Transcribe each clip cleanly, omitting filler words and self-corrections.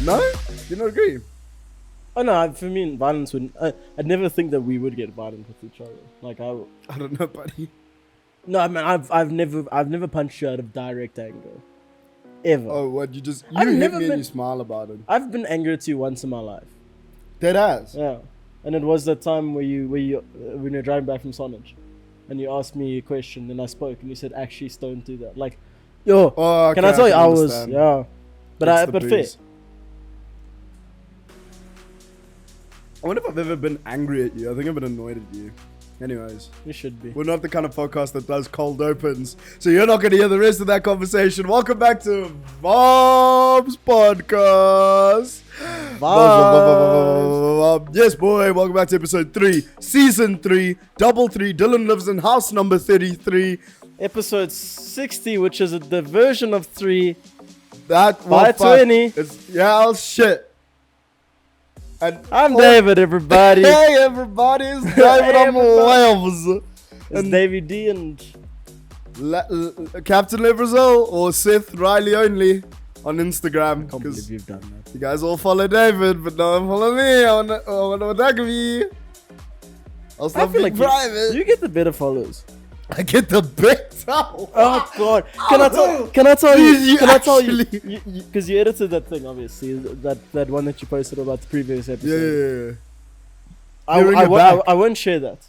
No? You don't agree? Oh no, for me, violence would. I'd never think that we would get violent with each other. Like I don't know, buddy. No, I mean, I've never punched you out of direct anger, ever. Oh, what? You hit never me and been- you smile about it. I've been angry at you once in my life. Dead ass. Yeah, and it was that time when you're driving back from Saanich, and you asked me a question, and I spoke, and you said, "Actually, don't do that." Like, yo, Oh, can I tell you, I was understand. but It's the fair. booze. I wonder if I've ever been angry at you. I think I've been annoyed at you. Anyways, You should be. we're not the kind of podcast that does cold opens, so you're not going to hear the rest of that conversation. Welcome back to Vaabs Podcast. Yes, boy. Welcome back to episode 3, season 3, double 3. Dylan lives in house number 33. Episode 60, which is the version of 3. That By 20. Yeah, shit. And I'm David, everybody. Hey, everybody. It's David. I'm everybody. Wales. It's And Davey D and Captain Brazil or Seth Riley only on Instagram. can't believe Because you've done that. you guys all follow David, but no one follow me. I want to attack me. I'll I stop feel being like private. you get the better followers. I get the best. Oh God! Can I tell Please, you? Can I tell you? actually- Because you edited that thing, obviously. That one that you posted about the previous episode. Yeah. I Hearing it back. won't share that.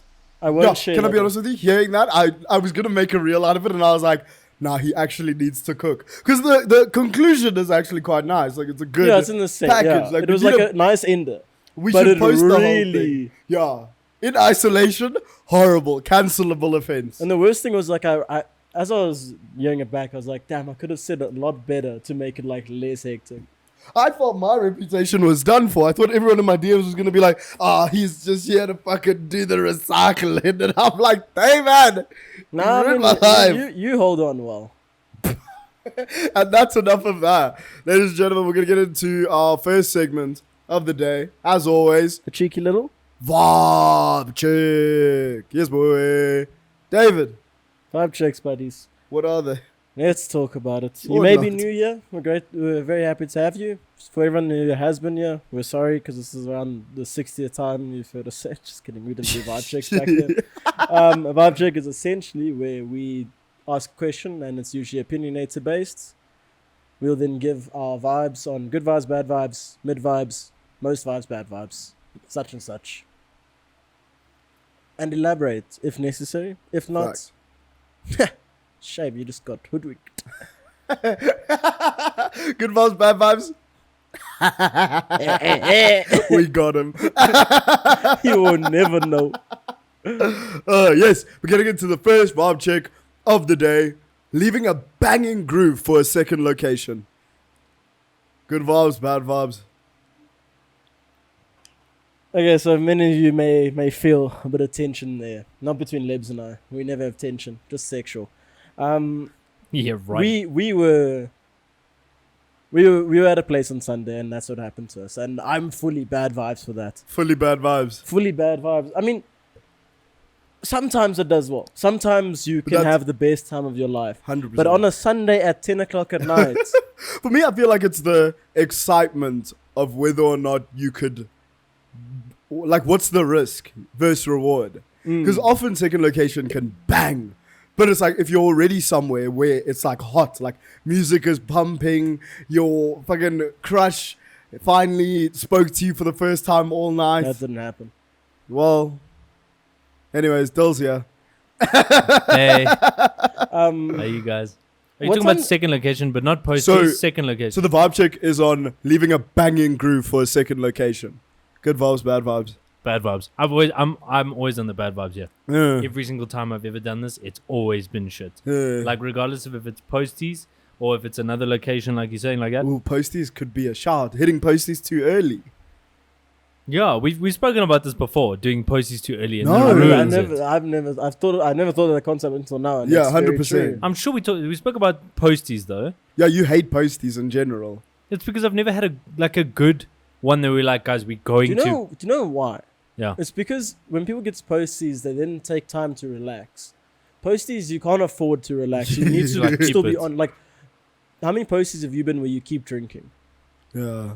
I won't Yeah, share. can I that be honest with you? Hearing that, I was gonna make a reel out of it, and I was like, nah, he actually needs to cook, because the conclusion is actually quite nice. Like, it's a good Yeah, it's in the set. package. Yeah. Like, it was we like need a nice ender. we but should it post the whole thing. really- Yeah, in isolation, horrible, cancelable offense. And the worst thing was like I as I was hearing it back, I was like, damn, I could have said it a lot better to make it like less hectic. I thought my reputation was done for. I thought everyone in my DMs was gonna be like, he's just here to fucking do the recycling, and I'm like, hey man, Nah, you ruined I my life. mean, you hold on well. And that's enough of that. Ladies and gentlemen, we're going to get into our first segment of the day. As always, A cheeky little Vaabs check. Yes, boy. David, vibe checks, buddies. what are they? Let's talk about it. You Or may be not. new here. We're very happy to have you. For everyone who has been here, we're sorry because this is around the 60th time you've heard us say. Just kidding. We didn't do vibe checks back then. A vibe check is essentially where we ask a question and it's usually opinionated based. We'll then give our vibes on good vibes, bad vibes, mid vibes, most vibes, bad vibes, such and such. And elaborate if necessary. If not, shame, you just got hoodwinked. Good vibes, bad vibes. We got him. You will never know. Yes, we're getting into the first vibe check of the day. Leaving a banging groove for a second location. Good vibes, bad vibes. Okay, so many of you may feel a bit of tension there. Not between Lebs and I. We never have tension, just sexual. Yeah, right. We were at a place on Sunday, and that's what happened to us. And I'm fully bad vibes for that. Fully bad vibes. Fully bad vibes. I mean, sometimes it does well. Sometimes you can that's- have the best time of your life. 100%. But on a Sunday at 10 o'clock at night, For me, I feel like it's the excitement of whether or not you could, like, what's the risk versus reward? Because often second location can bang, but it's like if you're already somewhere where it's like hot, like music is pumping, your fucking crush finally spoke to you for the first time all night. that didn't happen. Well, anyways, Dill's here. Hey, Um, how you guys? Are you What's talking about on- second location, but not post So- second location? So the vibe check is on leaving a banging groove for a second location. Good vibes, bad vibes. bad vibes. I'm always on the bad vibes. Yeah. Yeah. Every single time I've ever done this, it's always been shit. Yeah. Like regardless of if it's posties or if it's another location, like you're saying, like that. Ooh, posties could be a shout. Hitting posties too early. Yeah, we've spoken about this before. Doing posties too early and No. then it I ruins it. I never thought of that concept until now. And Yeah, it's very 100%. true. I'm sure we spoke about posties though. Yeah, you hate posties in general. It's because I've never had a good one that we're like, guys, we're going Do you know why? Yeah. It's because when people get to posties, they then take time to relax. Posties, you can't afford to relax. You need to Like, still keep be it. on. Like, how many posties have you been where you keep drinking? Yeah.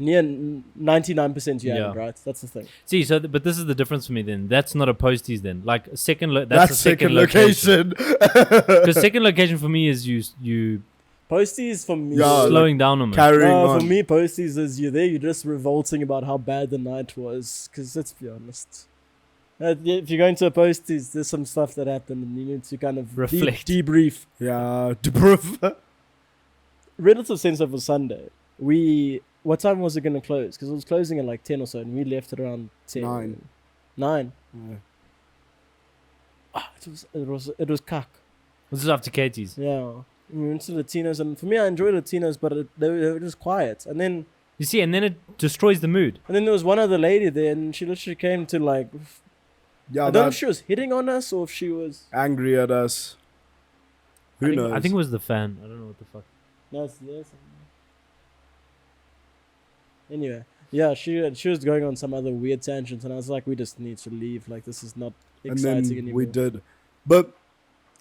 Near 99% you Yeah. haven't, right? That's the thing. See, but this is the difference for me then. That's not a posties then. Like a second, That's a second location. Because second location for me is you Posties for me. Yeah, slowing down on it. Carrying No, on. for me, posties is you're there, you're just revolting about how bad the night was. Because let's be honest. If you're going to a posties, there's some stuff that happened and you need to kind of Reflect. debrief. Yeah, debrief. Relative sense of a Sunday. What time was it going to close? Because it was closing at like 10 or so and we left at around 10. 9. Yeah. It was cuck. This is after Katie's. Yeah. We went to Latinos and for me I enjoyed Latinos but they were just quiet. And then You see, and then it destroys the mood. there was one other lady there and she literally came to like Yeah, I don't know that if she was hitting on us or if she was angry at us. Who knows? I think it was the fan. I don't know what the fuck. yes. Anyway, yeah, she was going on some other weird tangents and I was like, we just need to leave. Like this is not and exciting then anymore. we did. But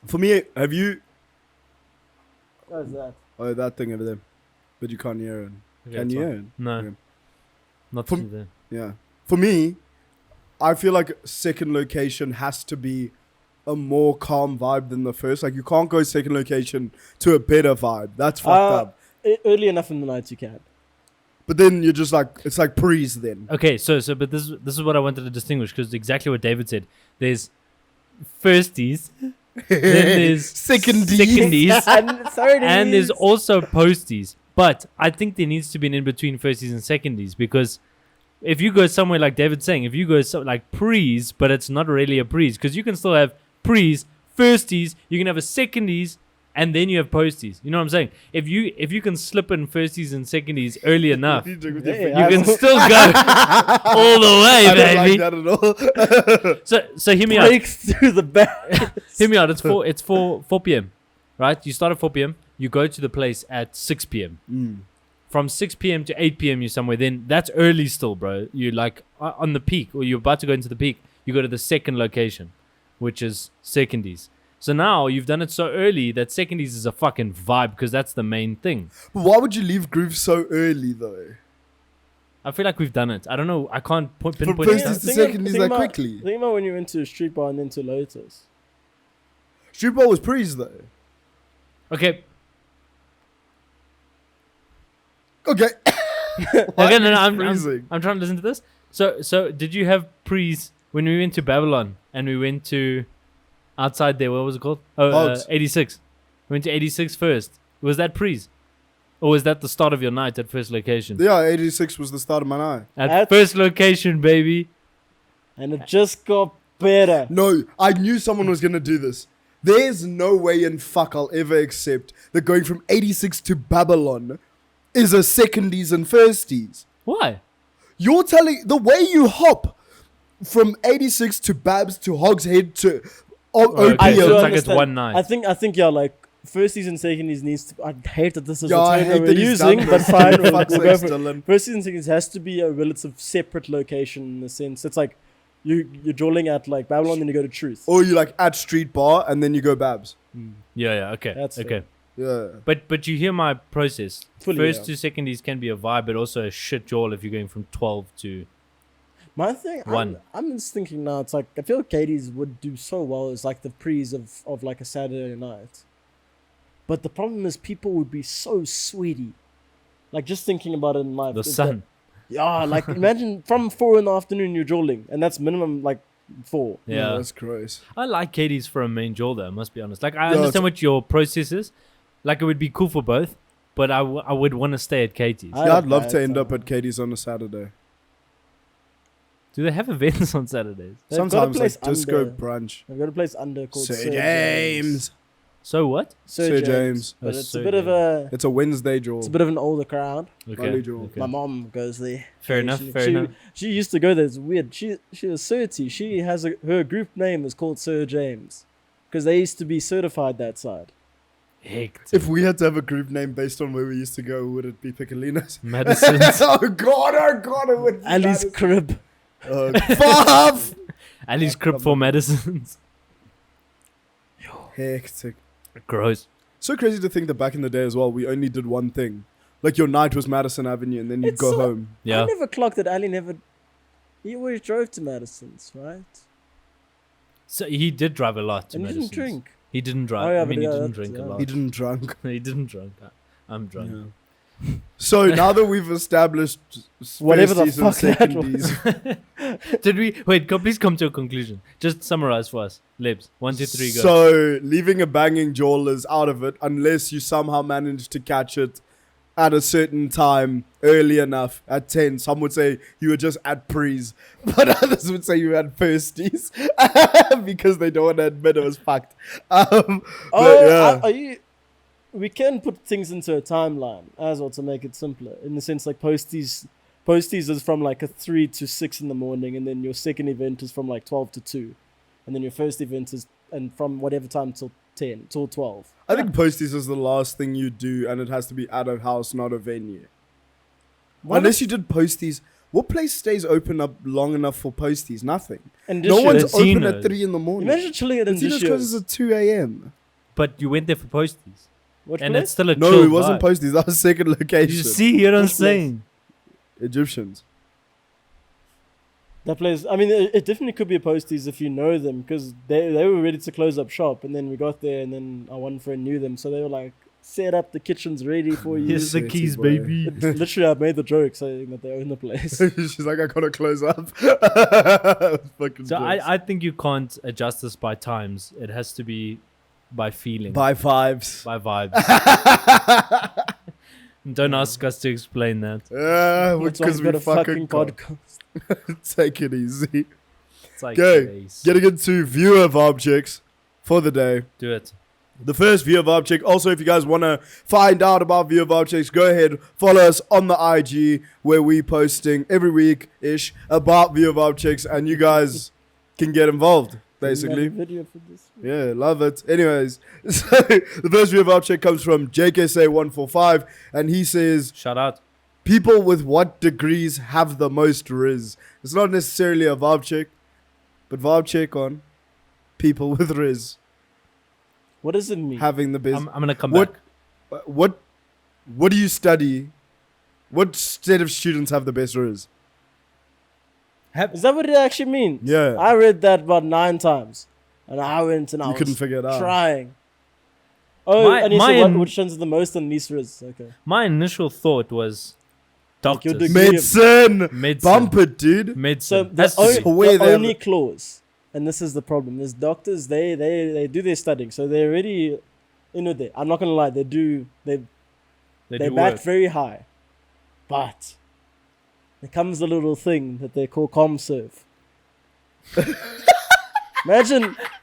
for me, have you... What is that? Oh, that thing over there. But you can't hear it. Okay, Can it's you fine. hear it? No, Okay. not For- through there. Yeah. For me, I feel like second location has to be a more calm vibe than the first. Like you can't go second location to a better vibe. That's fucked up. Early enough in the night you can. But then you're just like, it's like prees then. Okay, but this is what I wanted to distinguish because exactly what David said. There's firsties, then there's secondies, and there's also posties. But I think there needs to be an in between firsties and secondies because if you go somewhere like David's saying, if you go like prees, but it's not really a prees because you can still have prees, firsties, you can have a secondies, and then you have posties. You know what I'm saying? If you can slip in firsties and secondies early enough, you can still go all the way, I baby. don't like that at all. So hear me out. breaks through the back. Hear me out. It's 4 p.m. Right? You start at 4 p.m. You go to the place at 6 p.m. From 6 p.m. to 8 p.m. you're somewhere. Then that's early still, bro. You're like on the peak, or you're about to go into the peak. You go to the second location, which is secondies. So now you've done it so early that secondies is a fucking vibe because that's the main thing. But why would you leave Groove so early though? I feel like we've done it. I don't know. I can't pinpoint firsties it. to secondies that quickly. Think about when you went to a street bar and then to Lotus. Street ball was prees though. Okay. Okay. Okay, no, I'm trying to listen to this. So did you have prees when we went to Babylon and we went to outside there? What was it called? Oh, 86. We went to 86 first. Was that prees? Or was that the start of your night at first location? Yeah, 86 was the start of my night. At first location, baby. And it just got better. No, I knew someone was going to do this. There's no way in fuck I'll ever accept that going from 86 to Babylon is a secondies and firsties. Why? You're telling... The way you hop from 86 to Babs to Hogs Head to OPM. Okay, so it's like it's understand. one night. I think yeah, like firsties and secondies needs to. I hate that this is Yeah, I the term hate that that we're he's using, done but this. fine. We'll Fuck's go sake, for it. Dylan. Firsties and secondies has to be a relative separate location in the sense. It's like you're drawing at like Babylon, then you go to Truth. Or you like at Street Bar and then you go Babs. Yeah, okay. That's okay. Yeah. But you hear my process. Fully, First yeah. two secondies can be a vibe, but also a shit jaw if you're going from 12 to... My thing, I'm just thinking now. It's like I feel Katie's would do so well as like the prees of like a Saturday night. But the problem is people would be so sweaty. Like just thinking about it in life. The it's sun. Yeah, like imagine from 4 in the afternoon you're drawing, and that's minimum like 4. Yeah. That's gross. I like Katie's for a main jaw, though, I must be honest. Like, I Yeah, understand what your process is. Like, it would be cool for both, but I would want to stay at Katie's. I Yeah, had I'd love bad to end up time. at Katie's on a Saturday. Do they have events on Saturdays? They've got a Sometimes place like disco under- brunch. I've got a place under called Sir James. So what? Sir James. But Oh, it's Sir a bit of a It's a Wednesday draw. it's a bit of an older crowd. Lovely jaw. okay. My mom goes there. Fair enough, She- fair she, enough. She used to go there. It's weird. She was Certi. She has her group name is called Sir James, because they used to be certified that side. Heck. If we had to have a group name based on where we used to go, would it be Piccolinos? Madison's. oh god, it would be Ali's Madison. crib. Fav! Ali's crib for Madison's. Hectic. Gross. So crazy to think that back in the day as well, we only did one thing. Like your night was Madison Avenue, and then you'd It's go so- home. Yeah. I never clocked that Ali never. He always drove to Madison's, right? So he did drive a lot to And he Madison's. didn't drink. He didn't drive. Oh, yeah, I but mean, he yeah, didn't that's- drink a yeah. lot. He didn't drunk. He didn't drink. I'm drunk. Yeah. So now that we've established Whatever the firsties and fuck that was. secondies, Did we wait? Please come to a conclusion. Just summarize for us. Libs, 1, 2, 3, go. so leaving a banging jawl is out of it unless you somehow manage to catch it at a certain time early enough at 10. Some would say you were just at prees, but others would say you had firsties because they don't want to admit it was fucked. But yeah. Are you? We can put things into a timeline as well to make it simpler. In the sense, like posties is from like a 3 to 6 in the morning, and then your second event is from like 12 to 2, and then your first event is and from whatever time till 12. I think posties is the last thing you do, and it has to be at a house, not a venue. Unless you did posties. What place stays open up long enough for posties? Nothing. And No one's open at Casinos. 3 in the morning. Imagine chilling at Casinos Indicios. closes at 2 a.m. But you went there for posties, What and place? it's still a No, chill it wasn't vibe. posties. That was second location. You see, you know what I'm Which place? saying? Egyptians. That place. I mean, it definitely could be a posties if you know them, because they were ready to close up shop, and then we got there, and then our one friend knew them, so they were like, "Set up, the kitchen's ready for you." Here's the Sweaty keys, boy. baby. Literally, I made the joke saying that they own the place. She's like, I gotta close up. Fucking So jokes. I think you can't adjust this by times. It has to be by feeling, By fives. by vibes. Don't ask us to explain that. Yeah, That's why because we've we got a fucking fucking can't. podcast. Take it easy. It's like, Okay, yes. getting into viewer Vaabs checks for the day. Do it. The first viewer Vaabs check. Also, if you guys want to find out about viewer Vaabs checks, go ahead, follow us on the IG where we posting every week-ish about viewer Vaabs checks, and you guys can get involved, basically. Another video for this. Yeah, love it. Anyways, so the first viewer Vaabs check comes from JKSA145, and he says, Shout out. people with what degrees have the most Rizz? It's not necessarily a Vaabs check, but Vaabs check on people with Rizz What does it mean? having the best. I'm gonna come What- back. What do you study? What set of students have the best Rizz? Is that what it actually means? Yeah. I read that about 9 times, and I went and I You was couldn't figure it out. trying. Oh, My- and you my said in- which one's the most and least risk? Okay. My initial thought was Like your doctors. degree- Medicine! Medicine. Bump it, dude. So Medicine. the, Has to o- be. Swear the they have only the- clause, and this is the problem, is doctors, they do their studying, so they're already, there. I'm not gonna lie, they They bat do work. very high, but there comes a little thing that they call ComServe.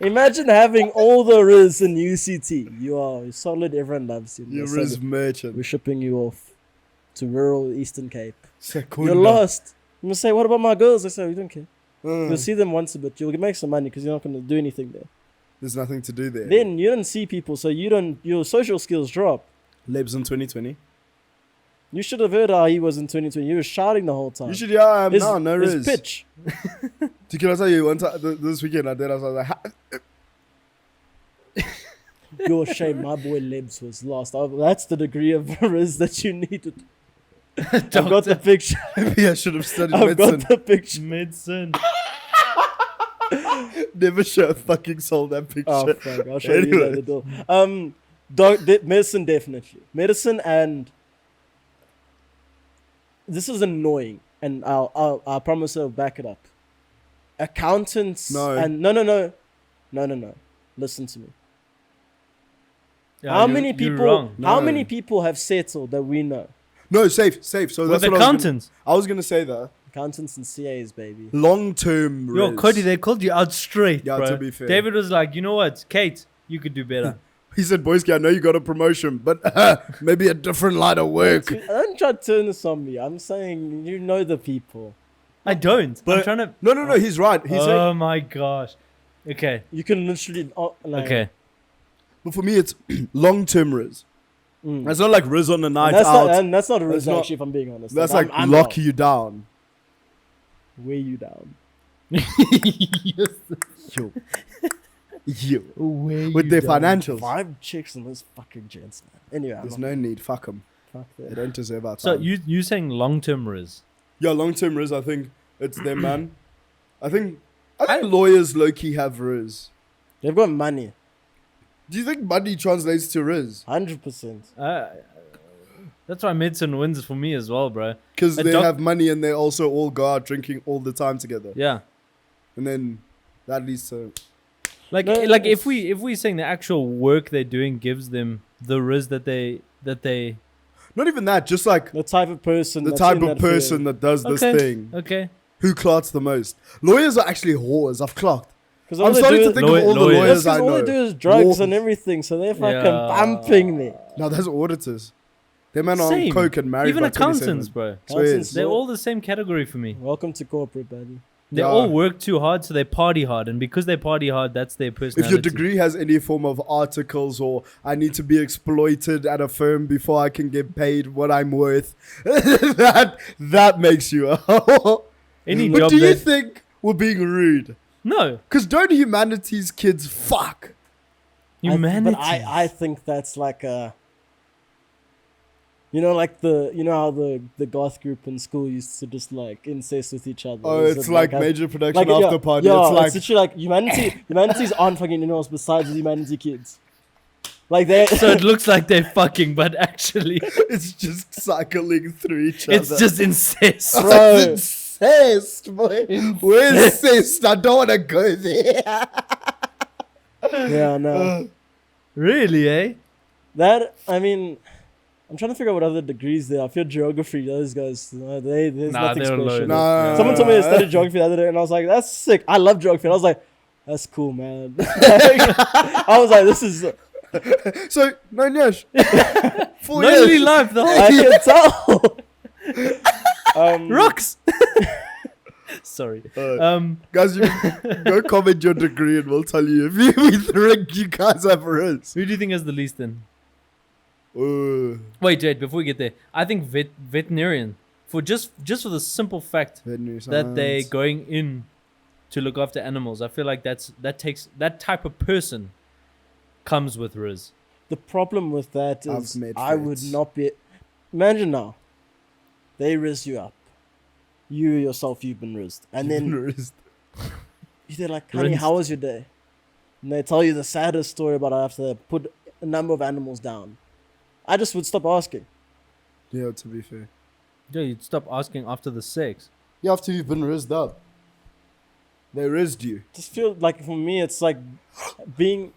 Imagine having all the Rizz in UCT. You are solid. Everyone loves you. You're They're Rizz solid. merchant. We're shipping you off to rural Eastern Cape. Secunda. You're lost. You must say, what about my girls? I say, we don't care. Mm. You'll see them once a bit. You'll make some money because you're not going to do anything there. There's nothing to do there. Then you don't see people, so your social skills drop. Lebs in 2020. You should have heard how he was in 2020. He was shouting the whole time. You should, yeah, I am his, now. No his Rizz. pitch. Can I tell you, one time, this weekend I did, I was like, Your shame, my boy Lebs was lost. That's the degree of Rizz that you needed. I've got the picture. maybe I should have studied I've medicine. got the picture. Medicine. Never should have fucking sold that picture. Oh, fuck. I'll show you that at the door. Medicine, definitely. Medicine, and this is annoying, and I promise I'll back it up. Accountants. No. And no. Listen to me. Yeah, How many you're people? wrong. How No. many people have settled that we know? No, safe. So With that's what accountants. I was gonna say that. Accountants and CAs, baby. Long-term Yo, Rizz. Cody, they called you out straight, Yeah, bro. to be fair. David was like, you know what, Kate, you could do better. He said, Boyski, I know you got a promotion, but maybe a different line of work. Don't try to turn this on me. I'm saying you know the people. I don't. I'm But- trying to. No, he's right. He's saying, Oh my gosh. Okay. You can literally. Okay. but for me, it's long-term Rizz. Mm. It's not like Rizz on the night That's out. not, and that's not a That's Rizz, not- actually, if I'm being honest. That's I'm- like I'm lock down. you down. Weigh you down. Yo. Yo. Where With you their done? financials. 5 chicks and those fucking gents, man. Anyway, There's no need. Fuck them. Fuck They that. don't deserve our time. So you saying long-term Rizz? Yeah, long-term Rizz, I think it's them, man. I think lawyers low-key have Rizz. They've got money. Do you think money translates to Rizz? 100%. That's why medicine wins for me as well, bro. Because A they doc- have money and they also all go out drinking all the time together. Yeah. And then that leads to... Like No, like it's- if we saying the actual work they're doing gives them the Rizz that they Not even that, just like The type of person. the that's type in of that person field. that does this Okay. thing. Okay. Who clocks the most? Lawyers are actually whores. I've clocked. 'Cause all I'm they starting do to is- think of all the Lawyers. lawyers That's I 'cause all know. they do is drugs Lawyers. and everything, so they're fucking Yeah. bumping me. Now there's auditors. They men are on Same. coke and married Even by accountants, 27. bro. Accountants, They're all the same category for me. Welcome to corporate, buddy. They Yeah. all work too hard, so they party hard, and because they party hard, that's their If personality. your degree has any form of articles or I need to be exploited at a firm before I can get paid what I'm worth, that makes you a hoe. Any But job do you that think we're being rude? no Because don't humanities kids fuck? humanity. But I think that's like a. You know, like how the goth group in school used to just like incest with each other. Oh, Is it's it like a- major production like, after yeah, party. Yeah, it's like it's literally like humanities aren't fucking anyone else besides the humanity kids. Like they. So it looks like they're fucking, but actually, it's just cycling through each other. it's just incest. Bro. It's incest, boy. We're incest. I don't want to go there. Yeah, no. Really, eh? That I mean, I'm trying to figure out what other degrees there are. I feel geography. Those guys, there's Nah, nothing they're low. special. Nah. Someone told me they studied geography the other day, and I was like, "That's sick. I love geography." And I was like, "That's cool, man." I was like, "This is." So, no, Nyash. 4 Lonely years. life, the I whole can tell. rocks. Sorry. Guys, you go comment your degree and we'll tell you if we think you guys have Rizz. Who do you think has the least then? Wait, before we get there, I think veterinarian for just for the simple fact that they going in to look after animals. I feel like that type of person comes with Rizz. The problem with that I've is made I would friends. not be. Imagine now, they rizz you up. You yourself, you've been rizzed, and then they're like, "Honey, Rinsed. how was your day?" And they tell you the saddest story about how I have to put a number of animals down. I just would stop asking. Yeah, to be fair. Yeah, you'd stop asking after the sex. You have to have been rizzed up. They rizzed you. Just feel like for me, it's like being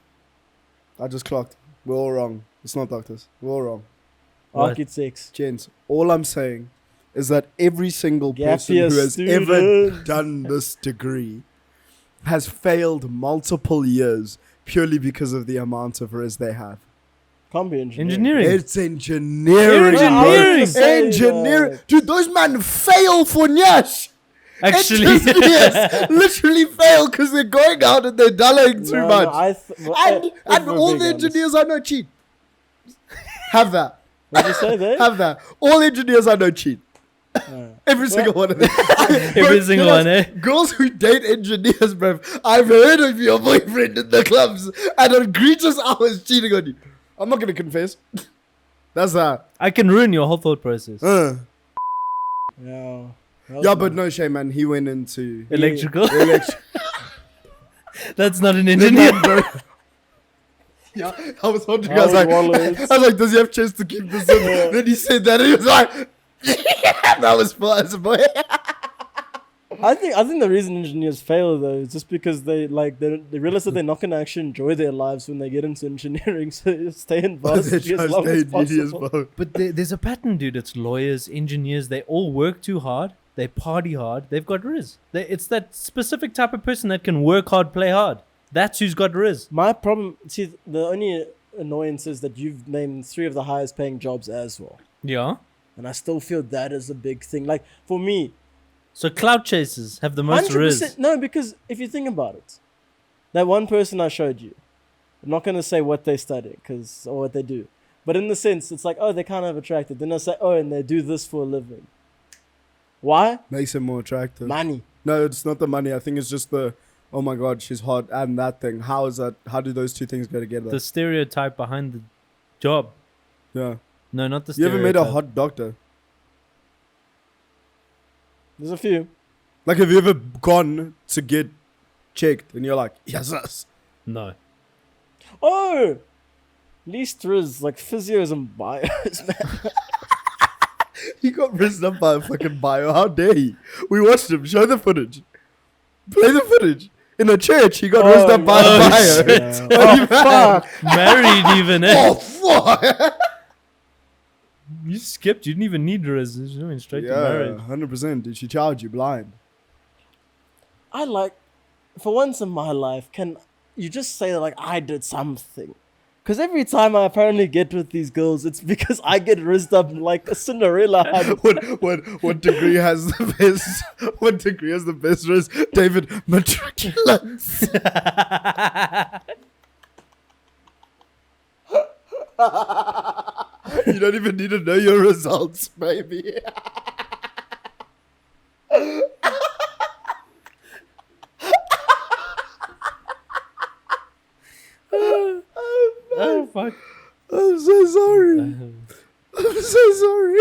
I just clocked. We're all wrong. It's not doctors. We're all wrong. What? architects. Gents, all I'm saying is that every single Gap person year who has ever student. done this degree has failed multiple years purely because of the amount of Rizz they have. Can't be engineering. Engineering. It's engineering. Engineering. Bro. Engineering. Dude, those men fail for Nyash. Actually, Yes, literally fail because they're going out and they're dulling too much. And all the engineers I know cheat. Have that. What did you say there? Have that. All engineers I know cheat. Every single one of them. Every single one, eh? Girls who date engineers, bruv. I've heard of your boyfriend in the clubs and on egregious hours cheating on you. I'm not going to confess. That's that. I can ruin your whole thought process. Yeah. Yeah, but no shame, man. He went into Electrical. electric. That's not an engineer. Yeah, I was wondering. I I was like, was does he have chance to keep this in? Then he said that, and he was like, that was fun, boy. I think the reason engineers fail though is just because they realize that they're not gonna actually enjoy their lives when they get into engineering, so they just stay in varsity as long as possible. But there's a pattern, dude. It's lawyers, engineers. They all work too hard. They party hard. They've got Rizz. It's that specific type of person that can work hard, play hard. That's who's got Rizz. My problem, see, the only annoyance is that you've named 3 of the highest paying jobs as well, Yeah. and I still feel that is a big thing. Like for me, So cloud chasers have the most 100%. Rizz. No, because if you think about it, that one person I showed you, I'm not gonna say what they study or what they do, but in the sense, it's like, oh, they're kind of attractive. Then I say, oh, and they do this for a living. Why? Makes him more attractive. Money. No, it's not the money. I think it's just the, oh my God, she's hot, and that thing. How is that? How do those two things go together? The stereotype behind the job. Yeah. No, not the You ever made a stereotype. hot doctor? There's a few. Like, have you ever gone to get checked and you're like, yes, yes. No. Oh! Least Rizz, like physios and bios, man. He got rizzed up by a fucking bio. How dare he? We watched him. Show the footage. Play the footage. In a church, he got rizzed up by a bio. shit. Oh, fuck. Married even, eh? Oh, fuck. You skipped. You didn't even need Rizz. You just went straight to Yeah, marriage. 100%. Did she charge you blind? I like, for once in my life, can you just say that, like, I did something? Because every time I apparently get with these girls, it's because I get rizzed up like a Cinderella. What degree has the best? What degree has the best Rizz? David, matriculants. You don't even need to know your results, baby. Oh, fuck. I'm so sorry. I'm so sorry.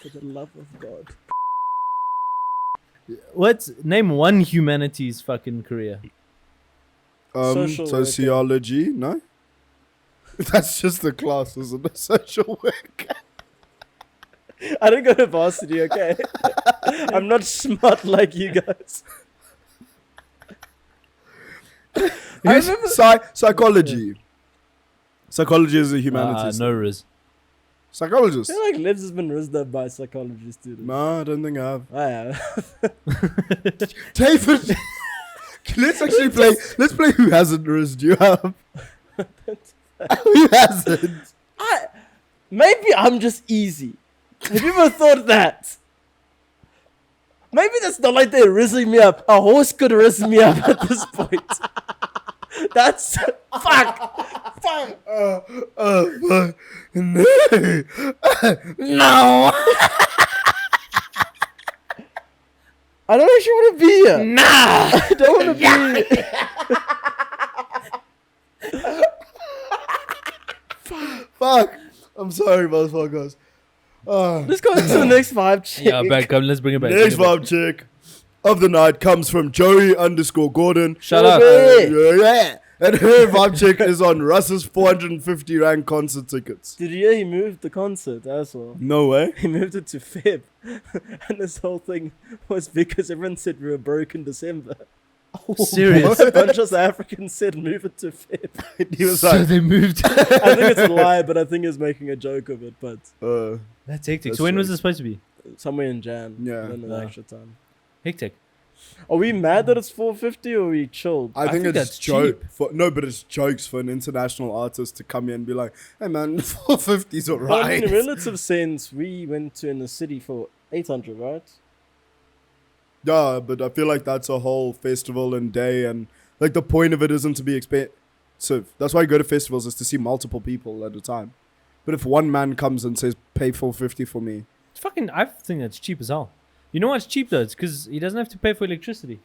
For the love of God. Name one humanities fucking career? Social Sociology, no? That's just the class, isn't it? Social work. I didn't go to varsity, okay? I'm not smart like you guys. I remember Psychology. Psychology is a humanities. No Rizz. Psychologist. I feel like Liz has been rizzed up by a psychology student. No, I don't think I have. I have. David, let's actually play. Let's play Who Hasn't Rizzed You Up. Who hasn't? Maybe I'm just easy. Have you ever thought that? Maybe that's not like they're rizzing me up. A horse could rizz me up at this point. That's fuck. Fuck. No. No. I don't actually want to be here. Nah. I don't want to be here. Fuck. I'm sorry, motherfuckers. Let's go to the next vibe check. Yeah, back. Come, let's bring it back. Next bring it back. vibe check of the night comes from Joey_Gordon. Shut up. Yeah. And her vibe check is on Russ's 450 Rand concert tickets. Did you hear he moved the concert as well? No way. He moved it to Feb. And this whole thing was because everyone said we were broke in December. Serious? A bunch of South Africans said move it to Feb. He was So like, they moved. I think it's a lie, but I think he's making a joke of it. But That's hectic. That's So when was true. this supposed to be? somewhere in Jan. Yeah. I don't know the actual time. Hectic. Are we mad that it's 450 or are we chilled? I think think it's that's joke. No, but it's jokes for an international artist to come here and be like, hey man, 450's But in alright. relative sense, we went to in the city for 800, right? Yeah, but I feel like that's a whole festival and day, and like the point of it isn't to be expensive. That's why you go to festivals, is to see multiple people at a time. But if one man comes and says, pay 450 for me. Fucking, I think that's cheap as hell. You know what's cheap though? It's because he doesn't have to pay for electricity.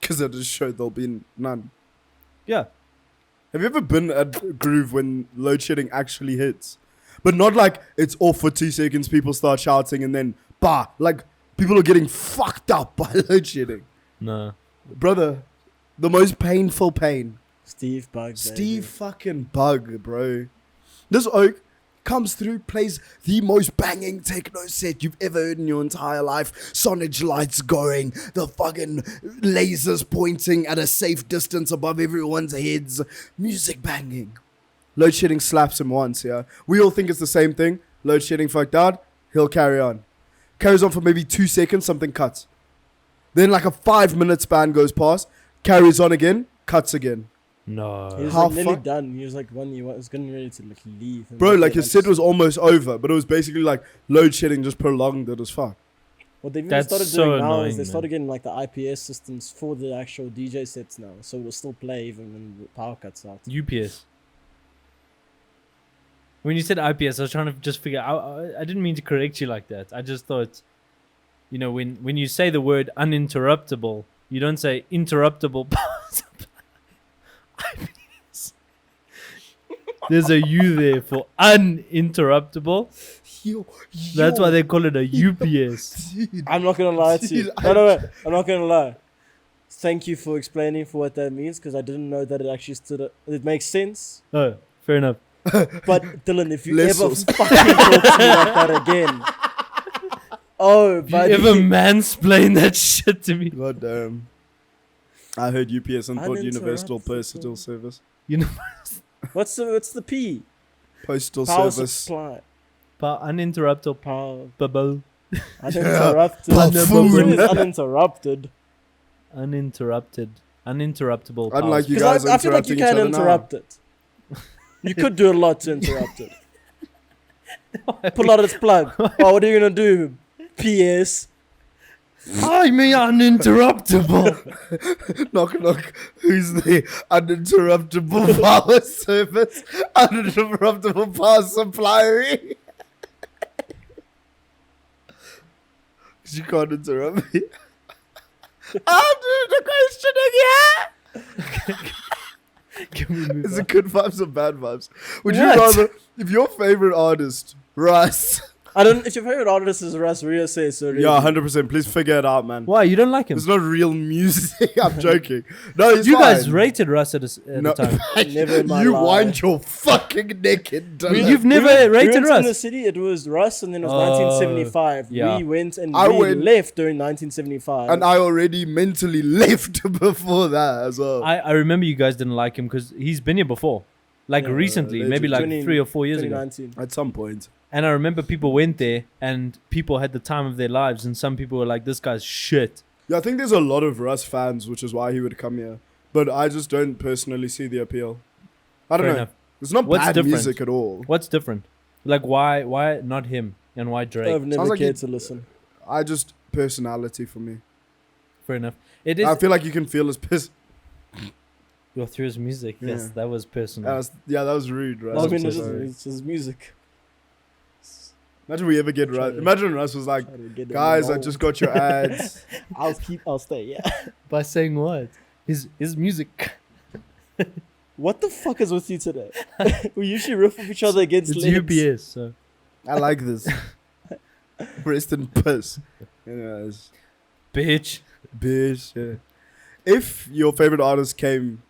Because at a show there'll be none. Yeah. Have you ever been at Groove when load shedding actually hits? But not like it's off for 2 seconds, people start shouting and then bah, like people are getting fucked up by load shedding. No. Brother, the most painful pain. Steve Bug. Steve fucking Bug, bro. This oak comes through, plays the most banging techno set you've ever heard in your entire life. Sonnage lights going, the fucking lasers pointing at a safe distance above everyone's heads. Music banging. Load shedding slaps him once, yeah. We all think it's the same thing. Load shedding fucked out, he'll carry on. Carries on for maybe 2 seconds, something cuts. Then like a 5-minute span goes past, carries on again, cuts again. No. He was How like nearly fu- done. He was like he was getting ready to like leave. And Bro, like they, his set was almost over, but it was basically like load shedding just prolonged it as fuck. What they've even That's started so doing now annoying, is they man. started getting like the IPS systems for the actual DJ sets now, so it'll still play even when the power cuts out. UPS. When you said IPS, I was trying to just figure out. I didn't mean to correct you like that. I just thought, you know, when you say the word uninterruptible, you don't say interruptible power supply. IPS. There's a U there for uninterruptible. That's why they call it a UPS. I'm not gonna lie to you. No, I'm not gonna lie. Thank you for explaining for what that means, because I didn't know that it actually it makes sense. Oh, fair enough. But Dylan, if you ever fucking talk to me like that again, oh, buddy. If you ever mansplain that shit to me. God damn. I heard UPS and thought Universal Postal Service. What's the P? Postal Power Service. supply. Uninterruptible Power. bubble. Uninterrupted. Buffoon. Uninterrupted. Uninterruptible. Unlike power. you guys I feel like you interrupting each can other interrupt it. You could do a lot to interrupt it. Pull out its plug. Oh, what are you gonna do? PS. I'm uninterruptible. Knock knock. Who's the uninterruptible power service? Uninterruptible power supply. You can't interrupt me. I'll do the question again. Is it good vibes or bad vibes? Would you rather, if your favorite artist, Russ? I don't. If your favorite artist is Rizz, we'll say so. Really. Yeah, 100%. Please figure it out, man. Why you don't like him? It's not real music. I'm joking. No, he's You fine. guys rated Russ at the time. Never in my You life. wind your fucking neck and done You've it. never rated in the Russ. city, it was Russ, and then it was Oh, 1975. yeah. We went and I we went- left during 1975. And I already mentally left before that as well. I remember you guys didn't like him because he's been here before, like Yeah, recently, maybe like 20 3 or 4 years ago. 2019. At some point. And I remember people went there and people had the time of their lives, and some people were like, "This guy's shit." Yeah, I think there's a lot of Russ fans, which is why he would come here. But I just don't personally see the appeal. I don't Fair know. enough. It's not What's bad different? music at all. What's different? Like, why not him and why Drake? I've never Sounds like cared you- to listen. I just personality for me. Fair enough. It is. I feel like you can feel his piss. You're through his music. Yes, Yeah. that was personal. Yeah, that was rude, right? I I'm mean, so it's sorry. just music. Imagine we ever get Russ. Imagine Russ was like, Try to get them guys, I involved. just got your ads. I'll stay. Yeah. By saying what? His music. What the fuck is with you today? We usually riff off each other against It's legs. UPS. So I like this. Rest in piss. Anyways, bitch. bitch. Yeah. If your favorite artist came,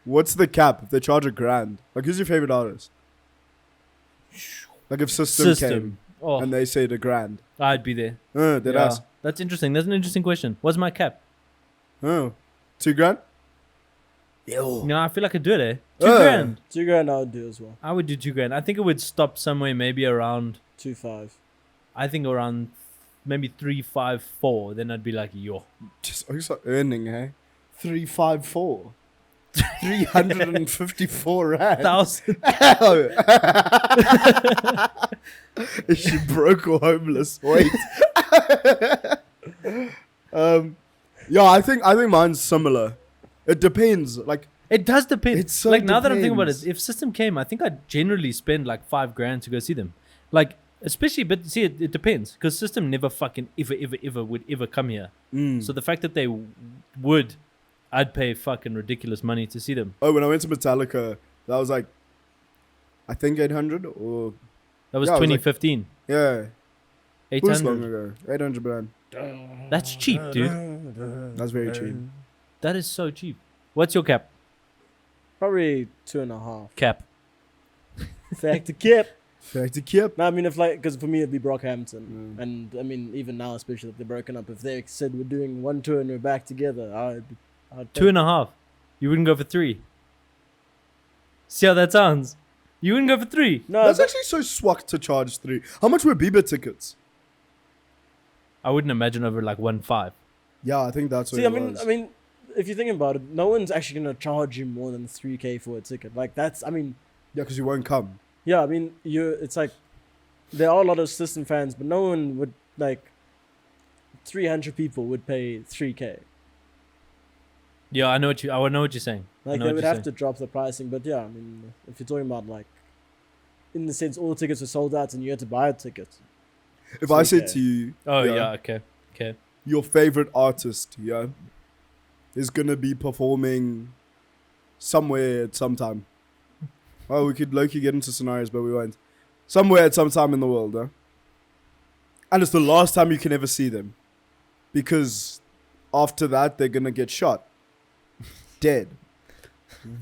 what's the cap? If they charge $1,000, like who's your favorite artist? Like if System came Oh, and they said $1,000, I'd be there. they'd ask, That's interesting. That's an interesting question. What's my cap? oh, $2,000? Yo. No, I feel like I'd do it. Eh? Oh. $2,000. $2,000 I would do as well. I would do $2,000. I think it would stop somewhere maybe around. 2.5. I think around maybe 3, 5, 4. Then I'd be like, yo. Just are you start earning, hey? 354. 354 rand. 1,000. Is she broke or homeless? Wait. Yeah, I think mine's similar. It depends. Like, It does depend. It so like now that I'm thinking about depends. it, if System came, I think I'd generally spend like $5,000 to go see them. Like, especially, but see, it depends because System never fucking ever would ever come here. So the fact that they would, I'd pay fucking ridiculous money to see them. oh, when I went to Metallica, that was like, I think 800 or That was Yeah, it was like- 2015. yeah. It was long 800. ago. 800 rand. That's cheap, dude. That's very cheap. That is so cheap. What's your cap? Probably 2.5. Cap. Fact to cap. Fact to keep. No, I mean, if like, because for me it'd be Brockhampton, and I mean, even now, especially if they're broken up, if they said we're doing one tour and we're back together, I'd 2.5. You wouldn't go for 3. See how that sounds? You wouldn't go for 3. No, That's actually so swag to charge 3. How much were Bieber tickets? I wouldn't imagine over like 1.5. Yeah, I think that's what see, it I mean, was. I mean, if you think about it, no one's actually gonna charge you more than 3K for a ticket. Like that's, I mean, yeah, because you won't come. yeah, I mean, it's like there are a lot of System fans, but no one would like 300 people would pay 3K. Yeah, I know what you're saying. Like I know they what would you're have to drop the pricing, but yeah, I mean, if you're talking about like in the sense all tickets were sold out and you had to buy a ticket. If So, I said okay. to you, Oh yeah, okay. your favorite artist, is gonna be performing somewhere at some time. Oh, we could low-key get into scenarios, but we won't. Somewhere at some time in the world, and it's the last time you can ever see them, because after that they're gonna get shot, dead.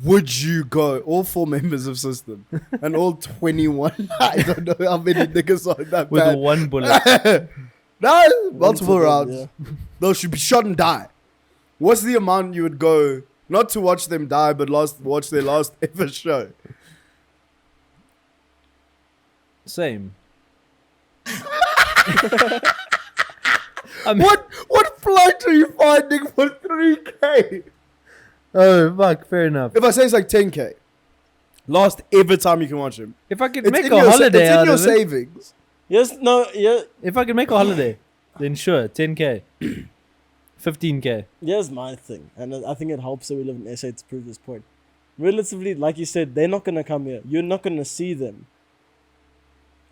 Would you go? All 4 members of System and all 21. I don't know how many niggas are in that With band. one bullet. No, multiple One rounds. to them, Those should be shot and die. What's the amount you would go, not to watch them die, but watch their last ever show? Same. I mean, What flight are you finding for 3K? oh fuck, fair enough. If I say it's like 10K, last ever time you can watch him. If I could It's make in a your holiday it's out in your of it, savings. Yes, no, yeah. if I could make a holiday, then sure, 10k, 15k. Here's my thing, and I think it helps that we live in SA to prove this point. Relatively, like you said, they're not gonna come here. You're not gonna see them.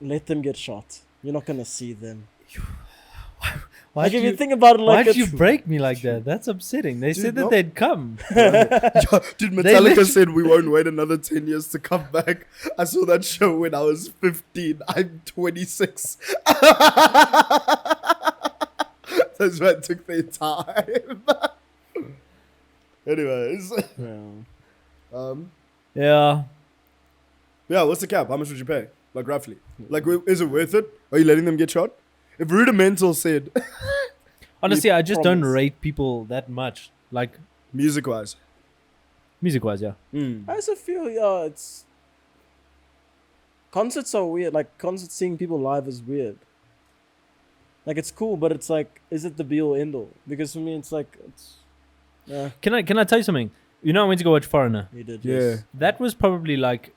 Let them get shot. You're not gonna see them. Why Like if you think about it, like why'd you it's- break me like that? That's upsetting. They Dude, said that no. they'd come. Dude, They Metallica literally- said we won't wait another 10 years to come back. I saw that show when I was 15. I'm 26. That's why it took their time. Anyways. Yeah. Yeah. What's the cap? How much would you pay? Like, roughly. Like, is it worth it? Are you letting them get shot? If Rudimental said, Honestly, I just don't promise. rate people that much. Like music-wise. music-wise, yeah. I also feel it's concerts are weird. Like concerts, seeing people live is weird. Like it's cool, but it's like, is it the be all end all? Because for me, it's like yeah. Can I tell you something? You know, I went to go watch Foreigner. You did, Yeah. yes. That was probably like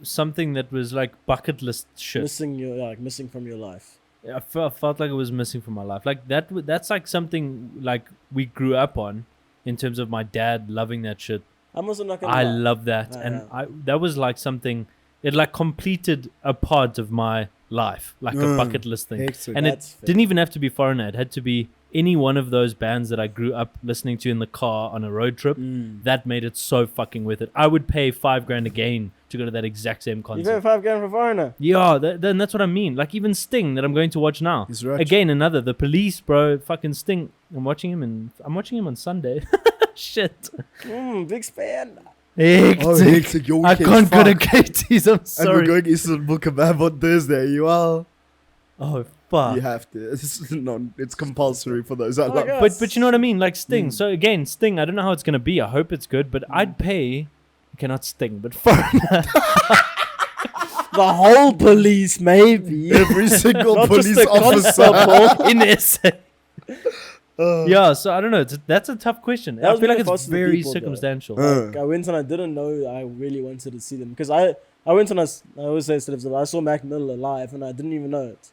something that was like bucket list shit. Missing from your life. I felt like it was missing from my life. Like that's like something like we grew up on, in terms of my dad loving that shit. I'm also not gonna. I lie. love that, Yeah, and yeah. that was like something. It like completed a part of my life, like a bucket list thing. Hectic. And That's it fair. didn't even have to be Foreigner. It had to be any one of those bands that I grew up listening to in the car on a road trip. That made it so fucking worth it. I would pay $5,000 again to go to that exact same You pay concert. $5,000 for Foreigner. Yeah, then that's what I mean. Like even Sting that I'm going to watch now. He's rich. Again, another The Police, bro. Fucking Sting. I'm watching him on Sunday. Shit. Big fan. Hectic. Oh, hectic. Your I weekend's can't go to fucked. Katie's. I'm And we're sorry. going Istanbul Kebab on Thursday. You are. Oh fuck. You have to. It's compulsory for those. I Oh my love. God. But you know what I mean? Like Sting. So again, Sting, I don't know how it's gonna be. I hope it's good, but I'd pay. Okay, not Sting, but Foreigner. The whole police, maybe. Every single Not just police the officer. constable. in SA. Yeah, so I don't know. That's a tough question. That I was feel like really it's fast to the very people, though. circumstantial. Like, I went and I didn't know I really wanted to see them because I went and I always say stuff. I saw Mac Miller live and I didn't even know it.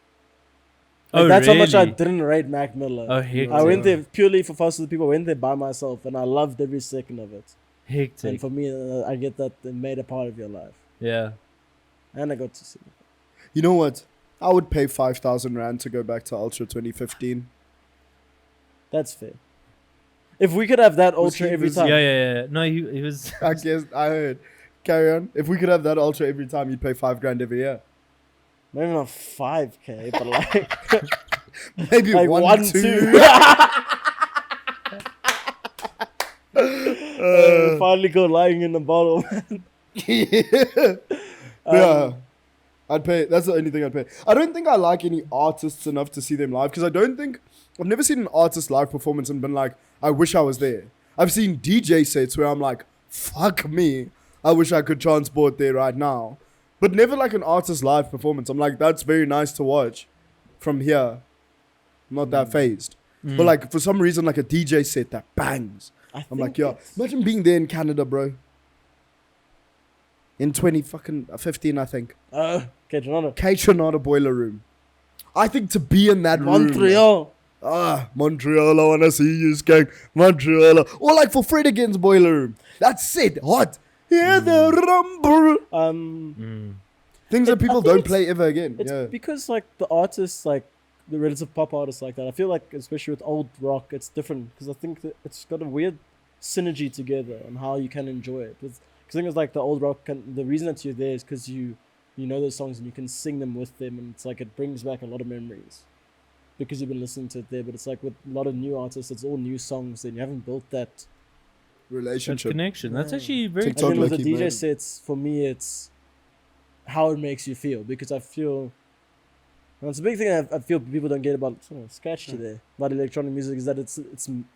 Like, Oh, that's how much I really? didn't rate Mac Miller. Oh, hectic. I went there purely for Fast with the People. I went there by myself and I loved every second of it. And Hectic. for me, I get that it made a part of your life. Yeah. And I got to see them. You know what? I would pay 5,000 Rand to go back to Ultra 2015. That's fair. If we could have that Was Ultra he every busy? time. Yeah. No, he was. I guess I heard. Carry on. If we could have that Ultra every time, you'd pay $5,000 every year. Maybe not 5K, but like, Maybe like one, 1, two. 2. Finally go lying in the bottle. Yeah. I'd pay. That's the only thing I'd pay. I don't think I like any artists enough to see them live because I've never seen an artist live performance and been like, I wish I was there. I've seen DJ sets where I'm like, fuck me. I wish I could transport there right now. But never like an artist live performance. I'm like, that's very nice to watch from here. I'm not that phased. But like for some reason, like a DJ set that bangs. I'm like, yeah. Imagine being there in Canada, bro. In 2015, I think. Okay, Toronto. K-Tronada Boiler Room. I think to be in that room. Montreal. Montreal, I wanna see you skank. Montreal. Or like for Fred again's Boiler Room. That's it. Hot. Hear the rumble. Things that people I think don't play ever again. It's Yeah. because like the artists, like the relative pop artists like that. I feel like especially with old rock, it's different because I think that it's got a weird synergy together on how you can enjoy it. Because I think it's like the old rock. The reason that you're there is because you know those songs and you can sing them with them, and it's like it brings back a lot of memories because you've been listening to it there. But it's like with a lot of new artists, it's all new songs, and you haven't built that Relationship. connection. That's Yeah. actually very TikTok and then with the lucky, DJ man. sets, for me, it's how it makes you feel. Because I feel, and it's a big thing I feel people don't get about scratch today about electronic music is that it's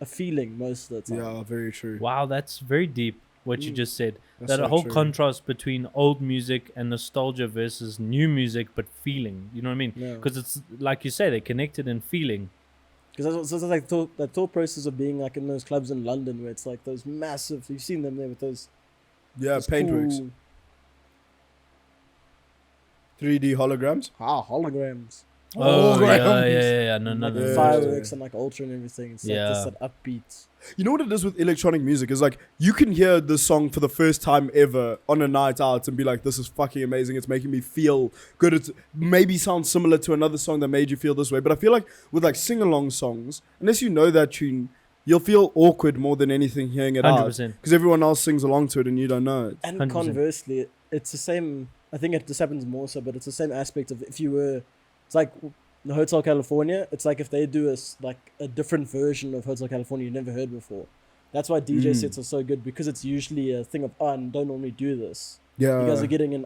a feeling most of the time. Yeah, very true. Wow, that's very deep. What you just said. That's That so a whole true. contrast between old music and nostalgia versus new music, but feeling. You know what I mean? Yeah. Because it's like you say, they're connected in feeling. Because that's like that thought process of being like in those clubs in London where it's like those massive. You've seen them there with those. Yeah, those Paintworks. cool 3D holograms. holograms. Oh, yeah. No, Like no, the no. fireworks and like ultra and everything. It's like Yeah. just that upbeat. You know what it is with electronic music is like you can hear the song for the first time ever on a night out and be like, this is fucking amazing. It's making me feel good. It maybe sounds similar to another song that made you feel this way. But I feel like with like sing-along songs, unless you know that tune, you'll feel awkward more than anything hearing it out. 100%. Because everyone else sings along to it and you don't know it. And 100%. conversely, it's the same. I think it just happens more so, but it's the same aspect of if you were. It's like the Hotel California. It's like if they do like a different version of Hotel California you never heard before. That's why DJ sets are so good because it's usually a thing of I don't normally do this. Yeah. You guys are getting an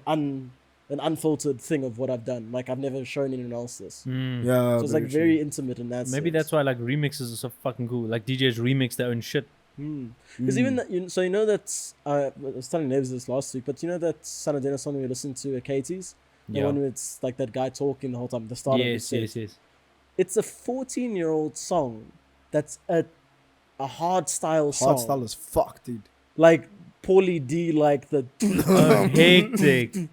unfiltered thing of what I've done. Like I've never shown anyone else this. Mm. Yeah. So it's like very intimate in that. Maybe that's why like remixes are so fucking cool. Like DJs remix their own shit. Because even that, you know that I was telling Nebs this last week, but you know that Sanadena song we listened to at Katie's, the Yeah. one where it's like that guy talking the whole time, the start of the Yes, set. yes. It's a 14-year-old song that's a hard style song. Hard style is fucked, dude. Like Paulie D, like the. Oh, hectic. And